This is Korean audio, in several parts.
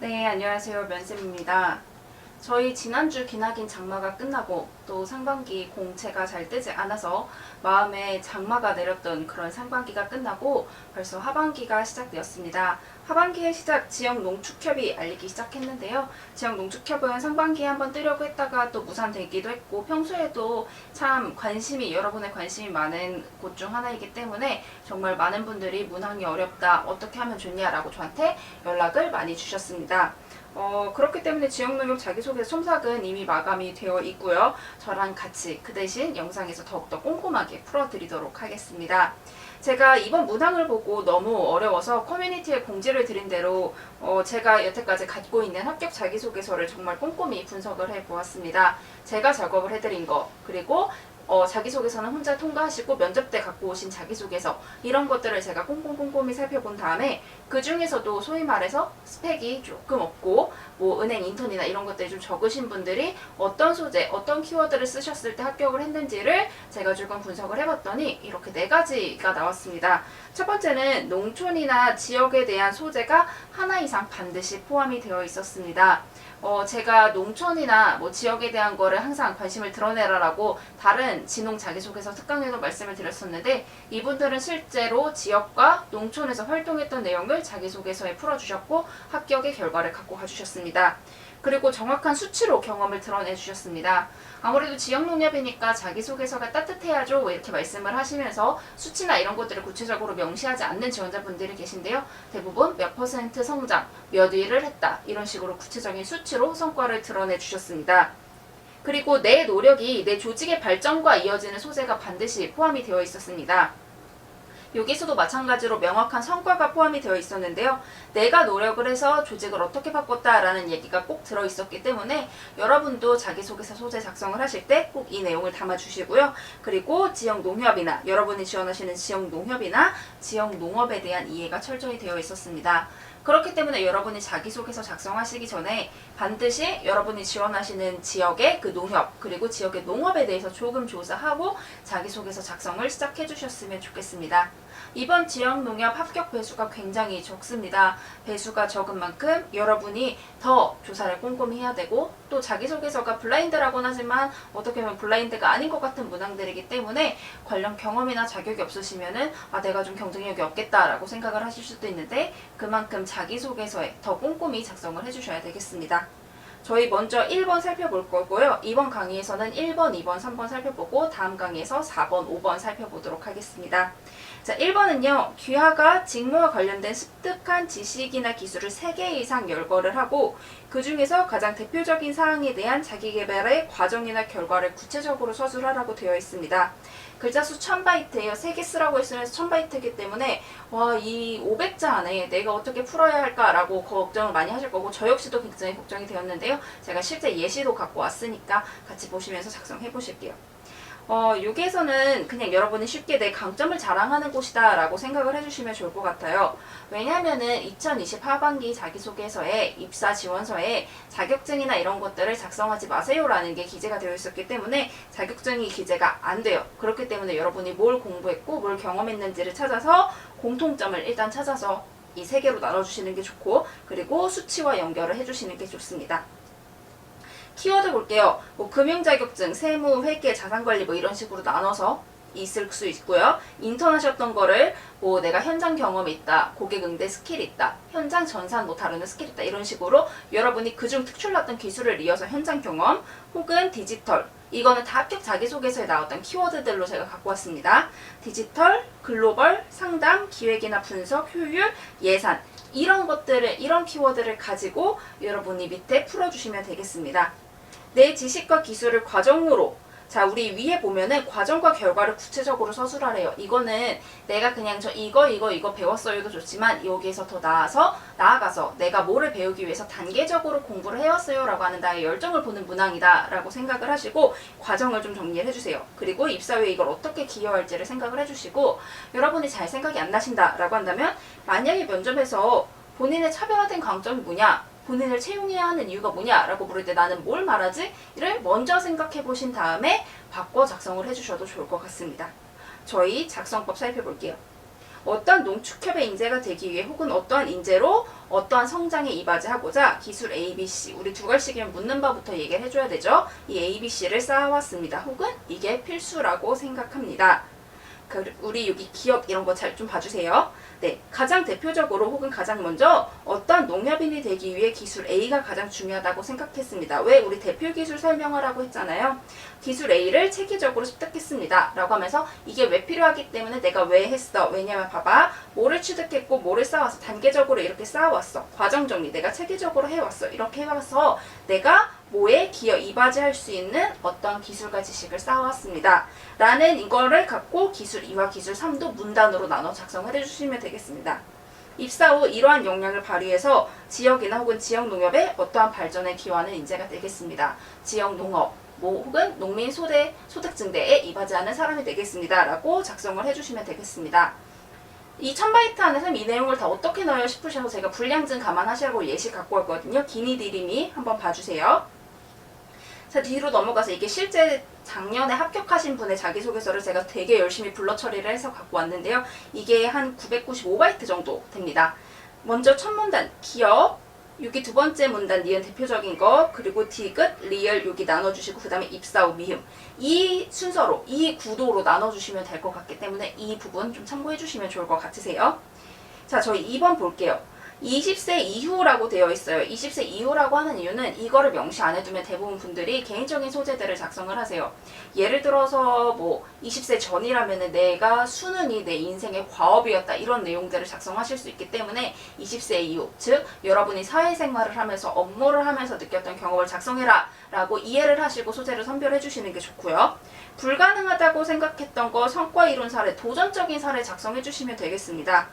네, 안녕하세요. 면쌤입니다. 저희 지난주 기나긴 장마가 끝나고 또 상반기 공채가 잘 뜨지 않아서 마음에 장마가 내렸던 그런 상반기가 끝나고 벌써 하반기가 시작되었습니다. 하반기의 시작 지역 농축협이 알리기 시작했는데요. 지역 농축협은 상반기에 한번 뜨려고 했다가 또 무산되기도 했고 평소에도 참 여러분의 관심이 많은 곳 중 하나이기 때문에 정말 많은 분들이 문항이 어렵다, 어떻게 하면 좋냐라고 저한테 연락을 많이 주셨습니다. 그렇기 때문에 지역농협 자기소개 첨삭은 이미 마감이 되어 있고요. 저랑 같이 그 대신 영상에서 더욱더 꼼꼼하게 풀어드리도록 하겠습니다. 제가 이번 문항을 보고 너무 어려워서 커뮤니티에 공지를 드린 대로 제가 여태까지 갖고 있는 합격 자기소개서를 정말 꼼꼼히 분석을 해보았습니다. 제가 작업을 해드린 거, 그리고 자기소개서는 혼자 통과하시고 면접 때 갖고 오신 자기소개서, 이런 것들을 제가 꼼꼼히 살펴본 다음에 그 중에서도 소위 말해서 스펙이 조금 없고 뭐 은행 인턴이나 이런 것들이 좀 적으신 분들이 어떤 소재, 어떤 키워드를 쓰셨을 때 합격을 했는지를 제가 조금 분석을 해봤더니 이렇게 4가지가 나왔습니다. 첫 번째는 농촌이나 지역에 대한 소재가 하나 이상 반드시 포함이 되어 있었습니다. 제가 농촌이나 뭐 지역에 대한 거를 항상 관심을 드러내라라고 다른 진홍 자기소개서 특강에도 말씀을 드렸었는데, 이분들은 실제로 지역과 농촌에서 활동했던 내용을 자기소개서에 풀어주셨고 합격의 결과를 갖고 가주셨습니다. 그리고 정확한 수치로 경험을 드러내 주셨습니다. 아무래도 지역농협이니까 자기소개서가 따뜻해야죠 이렇게 말씀을 하시면서 수치나 이런 것들을 구체적으로 명시하지 않는 지원자분들이 계신데요. 대부분 몇 퍼센트 성장, 몇 위를 했다, 이런 식으로 구체적인 수치로 성과를 드러내 주셨습니다. 그리고 내 노력이 내 조직의 발전과 이어지는 소재가 반드시 포함이 되어 있었습니다. 여기서도 마찬가지로 명확한 성과가 포함이 되어 있었는데요. 내가 노력을 해서 조직을 어떻게 바꿨다라는 얘기가 꼭 들어있었기 때문에 여러분도 자기소개서 소재 작성을 하실 때 꼭 이 내용을 담아주시고요. 그리고 지역농협이나 여러분이 지원하시는 지역농협이나 지역농업에 대한 이해가 철저히 되어 있었습니다. 그렇기 때문에 여러분이 자기소개서 작성하시기 전에 반드시 여러분이 지원하시는 지역의 그 농협, 그리고 지역의 농업에 대해서 조금 조사하고 자기소개서 작성을 시작해 주셨으면 좋겠습니다. 이번 지역농협 합격 배수가 굉장히 적습니다. 배수가 적은 만큼 여러분이 더 조사를 꼼꼼히 해야 되고, 또 자기소개서가 블라인드라고는 하지만 어떻게 보면 블라인드가 아닌 것 같은 문항들이기 때문에 관련 경험이나 자격이 없으시면은 내가 좀 경쟁력이 없겠다라고 생각을 하실 수도 있는데, 그만큼 자기소개서에 더 꼼꼼히 작성을 해주셔야 되겠습니다. 저희 먼저 1번 살펴볼 거고요. 이번 강의에서는 1번, 2번, 3번 살펴보고 다음 강의에서 4번, 5번 살펴보도록 하겠습니다. 자, 1번은요. 귀하가 직무와 관련된 습득한 지식이나 기술을 3개 이상 열거를 하고 그 중에서 가장 대표적인 사항에 대한 자기개발의 과정이나 결과를 구체적으로 서술하라고 되어 있습니다. 글자 수 1000바이트예요. 3개 쓰라고 했으면 1000바이트이기 때문에 이 500자 안에 내가 어떻게 풀어야 할까라고 걱정을 많이 하실 거고, 저 역시도 굉장히 걱정이 되었는데요. 제가 실제 예시도 갖고 왔으니까 같이 보시면서 작성해 보실게요. 여기에서는 그냥 여러분이 쉽게 내 강점을 자랑하는 곳이다 라고 생각을 해주시면 좋을 것 같아요. 왜냐하면은 2020 하반기 자기소개서에 입사 지원서에 자격증이나 이런 것들을 작성하지 마세요 라는 게 기재가 되어 있었기 때문에 자격증이 기재가 안 돼요. 그렇기 때문에 여러분이 뭘 공부했고 뭘 경험했는지를 찾아서 공통점을 일단 찾아서 이 3개로 나눠주시는 게 좋고, 그리고 수치와 연결을 해주시는 게 좋습니다. 키워드 볼게요. 금융자격증, 세무, 회계, 자산관리 이런 식으로 나눠서 있을 수 있고요. 인턴 하셨던 거를 내가 현장 경험이 있다, 고객 응대 스킬이 있다, 현장 전산 다루는 스킬이 있다, 이런 식으로 여러분이 그중 특출났던 기술을 이어서 현장 경험 혹은 디지털, 이거는 다 합격 자기소개서에 나왔던 키워드들로 제가 갖고 왔습니다. 디지털, 글로벌, 상담, 기획이나 분석, 효율, 예산, 이런 키워드를 가지고 여러분이 밑에 풀어주시면 되겠습니다. 내 지식과 기술을 과정으로, 자, 우리 위에 보면은 과정과 결과를 구체적으로 서술하래요. 이거는 내가 그냥 이거 배웠어요도 좋지만 여기에서 더 나아가서 내가 뭐를 배우기 위해서 단계적으로 공부를 해왔어요 라고 하는 나의 열정을 보는 문항이다 라고 생각을 하시고 과정을 좀 정리를 해주세요. 그리고 입사 후에 이걸 어떻게 기여할지를 생각을 해주시고, 여러분이 잘 생각이 안 나신다 라고 한다면 만약에 면접에서 본인의 차별화된 강점이 뭐냐, 본인을 채용해야 하는 이유가 뭐냐라고 물을 때 나는 뭘 말하지? 이를 먼저 생각해 보신 다음에 바꿔 작성을 해주셔도 좋을 것 같습니다. 저희 작성법 살펴볼게요. 어떠한 농축협의 인재가 되기 위해 혹은 어떠한 인재로 어떠한 성장에 이바지하고자 기술 ABC, 우리 두 갈씩이면 묻는 바부터 얘기를 해줘야 되죠. 이 ABC를 쌓아왔습니다. 혹은 이게 필수라고 생각합니다. 우리 여기 기업 이런 거 잘 좀 봐주세요. 네, 가장 대표적으로 혹은 가장 먼저 어떤 농협인이 되기 위해 기술 A가 가장 중요하다고 생각했습니다. 왜? 우리 대표 기술 설명하라고 했잖아요. 기술 A를 체계적으로 습득했습니다. 라고 하면서 이게 왜 필요하기 때문에 내가 왜 했어? 왜냐면 봐봐. 뭐를 취득했고 뭐를 쌓아왔어. 단계적으로 이렇게 쌓아왔어. 과정 정리 내가 체계적으로 해왔어. 이렇게 해와서 내가 뭐에 기여 이바지할 수 있는 어떤 기술과 지식을 쌓아왔습니다. 라는 이거를 갖고 기술 2와 기술 3도 문단으로 나눠 작성을 해주시면 되겠습니다. 입사 후 이러한 역량을 발휘해서 지역이나 혹은 지역 농협의 어떠한 발전에 기여하는 인재가 되겠습니다. 지역 농업, 혹은 농민 소득 증대에 이바지하는 사람이 되겠습니다. 라고 작성을 해주시면 되겠습니다. 이 1000바이트 안에서 이 내용을 다 어떻게 넣어요 싶으셔서 제가 분량증 감안하시라고 예시 갖고 왔거든요. 기니디림이 한번 봐주세요. 자, 뒤로 넘어가서 이게 실제 작년에 합격하신 분의 자기소개서를 제가 되게 열심히 블러 처리를 해서 갖고 왔는데요. 이게 한 995바이트 정도 됩니다. 먼저 첫 문단 기업, 여기 두 번째 문단 니은 대표적인 거, 그리고 디귿, 리얼 여기 나눠주시고 그 다음에 입사 후 미음, 이 순서로 이 구도로 나눠주시면 될 것 같기 때문에 이 부분 좀 참고해 주시면 좋을 것 같으세요. 자, 저희 2번 볼게요. 20세 이후라고 되어 있어요. 20세 이후라고 하는 이유는 이거를 명시 안 해두면 대부분 분들이 개인적인 소재들을 작성을 하세요. 예를 들어서 뭐 20세 전이라면 내가 수능이 내 인생의 과업이었다 이런 내용들을 작성하실 수 있기 때문에 20세 이후, 즉 여러분이 사회생활을 하면서 업무를 하면서 느꼈던 경험을 작성해라 라고 이해를 하시고 소재를 선별해 주시는 게 좋고요. 불가능하다고 생각했던 거 성과 이룬 사례, 도전적인 사례 작성해 주시면 되겠습니다.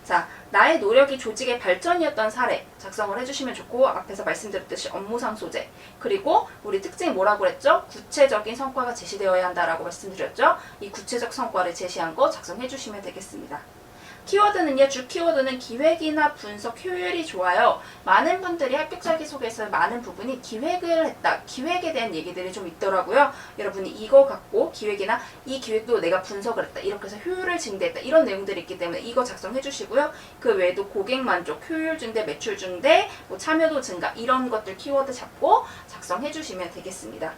자, 나의 노력이 조직의 발전이었던 사례 작성을 해주시면 좋고, 앞에서 말씀드렸듯이 업무상 소재, 그리고 우리 특징이 뭐라고 그랬죠? 구체적인 성과가 제시되어야 한다라고 말씀드렸죠? 이 구체적 성과를 제시한 거 작성해 주시면 되겠습니다. 키워드는요, 주 키워드는 기획이나 분석 효율이 좋아요. 많은 분들이 합격 자기소개서 많은 부분이 기획을 했다, 기획에 대한 얘기들이 좀 있더라고요. 여러분이 이거 갖고 기획이나 이 기획도 내가 분석을 했다, 이렇게 해서 효율을 증대했다, 이런 내용들이 있기 때문에 이거 작성해 주시고요. 그 외에도 고객 만족, 효율 증대, 매출 증대, 뭐 참여도 증가 이런 것들 키워드 잡고 작성해 주시면 되겠습니다.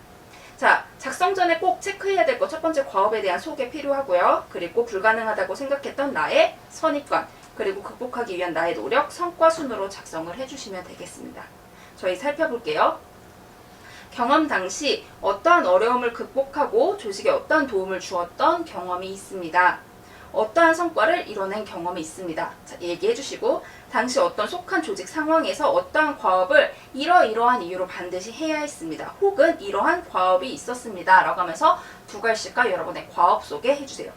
자, 작성 전에 꼭 체크해야 될 것, 첫 번째 과업에 대한 소개 필요하고요. 그리고 불가능하다고 생각했던 나의 선입관, 그리고 극복하기 위한 나의 노력, 성과 순으로 작성을 해주시면 되겠습니다. 저희 살펴볼게요. 경험 당시 어떠한 어려움을 극복하고 조직에 어떠한 도움을 주었던 경험이 있습니다. 어떠한 성과를 이뤄낸 경험이 있습니다. 자, 얘기해 주시고, 당시 어떤 속한 조직 상황에서 어떠한 과업을 이러이러한 이유로 반드시 해야 했습니다. 혹은 이러한 과업이 있었습니다. 라고 하면서 두 갈씩과 여러분의 과업 소개 해주세요.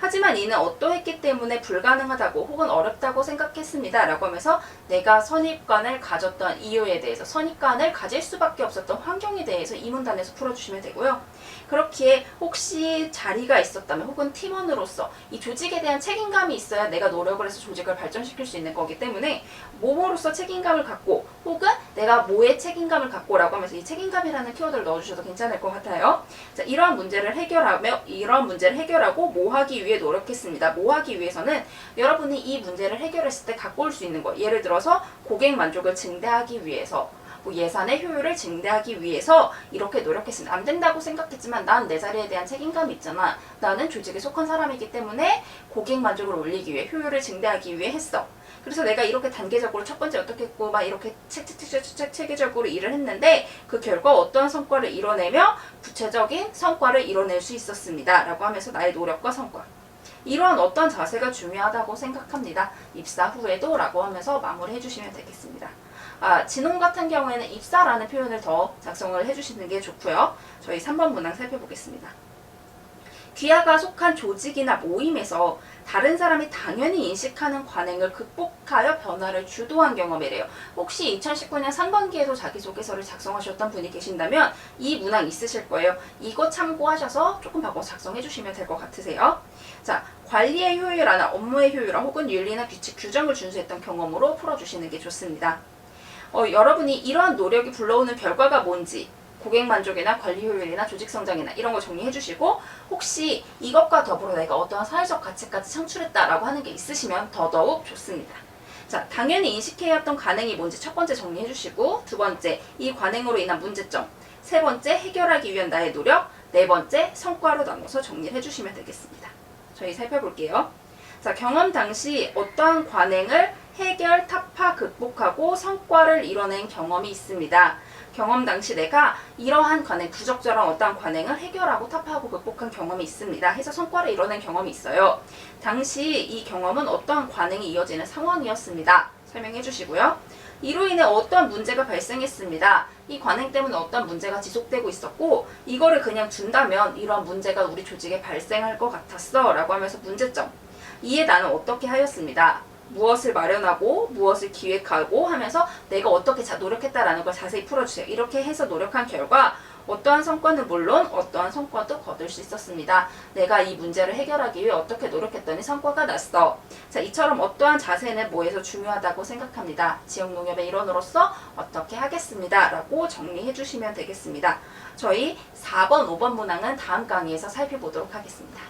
하지만 이는 어떠했기 때문에 불가능하다고 혹은 어렵다고 생각했습니다. 라고 하면서 내가 선입관을 가졌던 이유에 대해서, 선입관을 가질 수밖에 없었던 환경에 대해서 이 문단에서 풀어주시면 되고요. 그렇기에 혹시 자리가 있었다면 혹은 팀원으로서 이 조직에 대한 책임감이 있어야 내가 노력을 해서 조직을 발전시킬 수 있는 거기 때문에 뭐뭐로서 책임감을 갖고 혹은 내가 뭐에 책임감을 갖고 라고 하면서 이 책임감이라는 키워드를 넣어주셔도 괜찮을 것 같아요. 자, 이러한 문제를 해결하고 뭐 하기 위해 노력했습니다. 뭐 하기 위해서는 여러분이 이 문제를 해결했을 때 갖고 올 수 있는 거, 예를 들어서 고객 만족을 증대하기 위해서, 뭐 예산의 효율을 증대하기 위해서 이렇게 노력했습니다. 안 된다고 생각했지만 난 내 자리에 대한 책임감이 있잖아. 나는 조직에 속한 사람이기 때문에 고객 만족을 올리기 위해, 효율을 증대하기 위해 했어. 그래서 내가 이렇게 단계적으로 첫 번째 어떻게 했고 막 이렇게 체계적으로 일을 했는데 그 결과 어떠한 성과를 이뤄내며 구체적인 성과를 이뤄낼 수 있었습니다. 라고 하면서 나의 노력과 성과, 이러한 어떤 자세가 중요하다고 생각합니다. 입사 후에도 라고 하면서 마무리해 주시면 되겠습니다. 진홍 같은 경우에는 입사라는 표현을 더 작성을 해주시는 게 좋고요. 저희 3번 문항 살펴보겠습니다. 귀하가 속한 조직이나 모임에서 다른 사람이 당연히 인식하는 관행을 극복하여 변화를 주도한 경험이래요. 혹시 2019년 상반기에도 자기소개서를 작성하셨던 분이 계신다면 이 문항 있으실 거예요. 이거 참고하셔서 조금 바꿔서 작성해 주시면 될 것 같으세요. 자, 관리의 효율화나 업무의 효율화 혹은 윤리나 규칙, 규정을 준수했던 경험으로 풀어주시는 게 좋습니다. 여러분이 이러한 노력이 불러오는 결과가 뭔지 고객 만족이나 관리 효율이나 조직 성장이나 이런 거 정리해 주시고, 혹시 이것과 더불어 내가 어떠한 사회적 가치까지 창출했다라고 하는 게 있으시면 더더욱 좋습니다. 자, 당연히 인식해왔던 관행이 뭔지 첫 번째 정리해 주시고, 두 번째, 이 관행으로 인한 문제점, 세 번째, 해결하기 위한 나의 노력, 네 번째, 성과로 나눠서 정리를 해주시면 되겠습니다. 저희 살펴볼게요. 자, 경험 당시 어떠한 관행을 해결, 타파, 극복하고 성과를 이뤄낸 경험이 있습니다. 경험 당시 내가 이러한 관행, 부적절한 어떠한 관행을 해결하고 타파하고 극복한 경험이 있습니다. 해서 성과를 이뤄낸 경험이 있어요. 당시 이 경험은 어떠한 관행이 이어지는 상황이었습니다. 설명해 주시고요. 이로 인해 어떠한 문제가 발생했습니다. 이 관행 때문에 어떠한 문제가 지속되고 있었고, 이거를 그냥 둔다면 이러한 문제가 우리 조직에 발생할 것 같았어 라고 하면서 문제점, 이에 나는 어떻게 하였습니다. 무엇을 마련하고 무엇을 기획하고 하면서 내가 어떻게 노력했다라는 걸 자세히 풀어주세요. 이렇게 해서 노력한 결과 어떠한 성과는 물론 어떠한 성과도 거둘 수 있었습니다. 내가 이 문제를 해결하기 위해 어떻게 노력했더니 성과가 났어. 자, 이처럼 어떠한 자세는 뭐에서 중요하다고 생각합니다. 지역농협의 일원으로서 어떻게 하겠습니다. 라고 정리해 주시면 되겠습니다. 저희 4번, 5번 문항은 다음 강의에서 살펴보도록 하겠습니다.